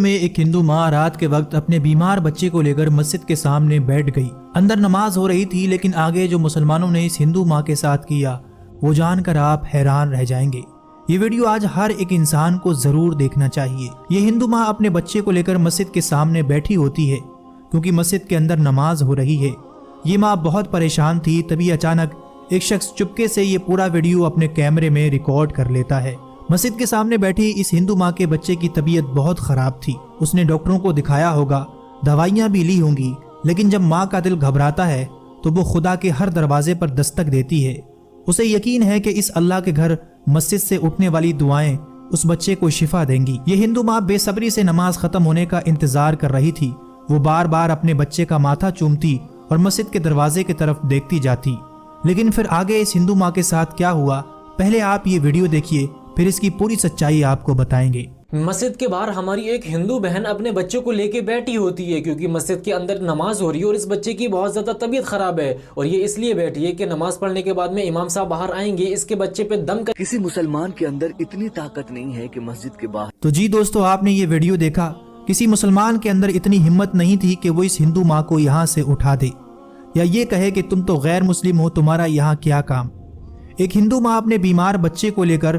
میں ایک ہندو ماں رات کے وقت اپنے بیمار بچے کو لے کر مسجد کے سامنے بیٹھ گئی۔ اندر نماز ہو رہی تھی، لیکن آگے جو مسلمانوں نے اس ہندو ماں کے ساتھ کیا وہ جان کر آپ حیران رہ جائیں گے۔ یہ ویڈیو آج ہر ایک انسان کو ضرور دیکھنا چاہیے۔ یہ ہندو ماں اپنے بچے کو لے کر مسجد کے سامنے بیٹھی ہوتی ہے کیونکہ مسجد کے اندر نماز ہو رہی ہے۔ یہ ماں بہت پریشان تھی، تبھی اچانک ایک شخص چپکے سے یہ پورا ویڈیو اپنے کیمرے میں ریکارڈ کر لیتا ہے۔ مسجد کے سامنے بیٹھی اس ہندو ماں کے بچے کی طبیعت بہت خراب تھی۔ اس نے ڈاکٹروں کو دکھایا ہوگا، دوائیاں بھی لی ہوں گی، لیکن جب ماں کا دل گھبراتا ہے تو وہ خدا کے ہر دروازے پر دستک دیتی ہے۔ اسے یقین ہے کہ اس اللہ کے گھر مسجد سے اٹھنے والی دعائیں اس بچے کو شفا دیں گی۔ یہ ہندو ماں بے صبری سے نماز ختم ہونے کا انتظار کر رہی تھی۔ وہ بار بار اپنے بچے کا ماتھا چومتی اور مسجد کے دروازے کی طرف دیکھتی جاتی۔ لیکن پھر آگے اس ہندو ماں کے ساتھ کیا ہوا، پہلے آپ یہ ویڈیو دیکھیے، پھر اس کی پوری سچائی آپ کو بتائیں گے۔ مسجد کے باہر ہماری ایک ہندو بہن اپنے بچے کو لے کے بیٹھی ہوتی ہے کیونکہ مسجد کے اندر نماز ہو رہی ہے اور اس بچے کی بہت زیادہ طبیعت خراب ہے، اور یہ اس لیے بیٹھی ہے کہ نماز پڑھنے کے بعد میں امام صاحب باہر آئیں گے، اس کے بچے پہ دم کر۔ کسی مسلمان کے اندر اتنی طاقت نہیں ہے کہ مسجد کے باہر۔ تو جی دوستو، آپ نے یہ ویڈیو دیکھا، کسی مسلمان کے اندر اتنی ہمت نہیں تھی کہ وہ اس ہندو ماں کو یہاں سے اٹھا دے یا یہ کہے کہ تم تو غیر مسلم ہو، تمہارا یہاں کیا کام۔ ایک ہندو ماں اپنے بیمار بچے کو لے کر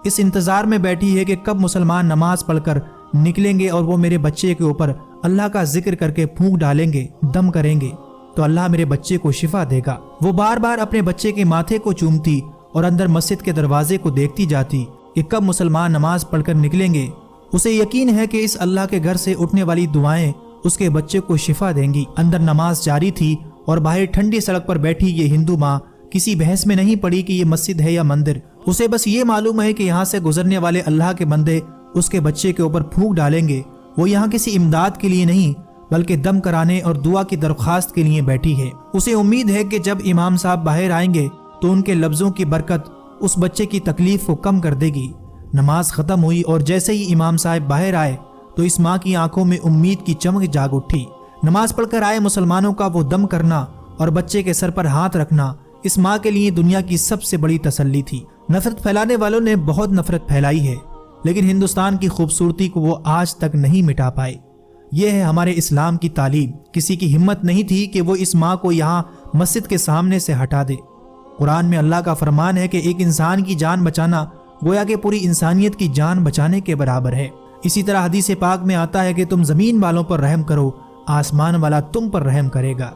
اس انتظار میں بیٹھی ہے کہ کب مسلمان نماز پڑھ کر نکلیں گے اور وہ میرے بچے کے اوپر اللہ کا ذکر کر کے پھونک ڈالیں گے، دم کریں گے تو اللہ میرے بچے کو شفا دے گا۔ وہ بار بار اپنے بچے کے ماتھے کو چومتی اور اندر مسجد کے دروازے کو دیکھتی جاتی کہ کب مسلمان نماز پڑھ کر نکلیں گے۔ اسے یقین ہے کہ اس اللہ کے گھر سے اٹھنے والی دعائیں اس کے بچے کو شفا دیں گی۔ اندر نماز جاری تھی اور باہر ٹھنڈی سڑک پر بیٹھی یہ ہندو ماں کسی بحث میں نہیں پڑی کہ یہ مسجد ہے یا مندر۔ اسے بس یہ معلوم ہے کہ یہاں سے گزرنے والے اللہ کے بندے اس کے بچے کے اوپر پھونک ڈالیں گے۔ وہ یہاں کسی امداد کے لیے نہیں بلکہ دم کرانے اور دعا کی درخواست کے لیے بیٹھی ہے۔ اسے امید ہے کہ جب امام صاحب باہر آئیں گے تو ان کے لفظوں کی برکت اس بچے کی تکلیف کو کم کر دے گی۔ نماز ختم ہوئی اور جیسے ہی امام صاحب باہر آئے تو اس ماں کی آنکھوں میں امید کی چمک جاگ اٹھی۔ نماز پڑھ کر آئے مسلمانوں کا وہ دم کرنا اور بچے کے سر پر ہاتھ رکھنا اس ماں کے لیے دنیا کی سب سے بڑی تسلی تھی۔ نفرت پھیلانے والوں نے بہت نفرت پھیلائی ہے، لیکن ہندوستان کی خوبصورتی کو وہ آج تک نہیں مٹا پائے۔ یہ ہے ہمارے اسلام کی تعلیم۔ کسی کی ہمت نہیں تھی کہ وہ اس ماں کو یہاں مسجد کے سامنے سے ہٹا دے۔ قرآن میں اللہ کا فرمان ہے کہ ایک انسان کی جان بچانا گویا کہ پوری انسانیت کی جان بچانے کے برابر ہے۔ اسی طرح حدیث پاک میں آتا ہے کہ تم زمین والوں پر رحم کرو، آسمان والا تم پر رحم کرے گا۔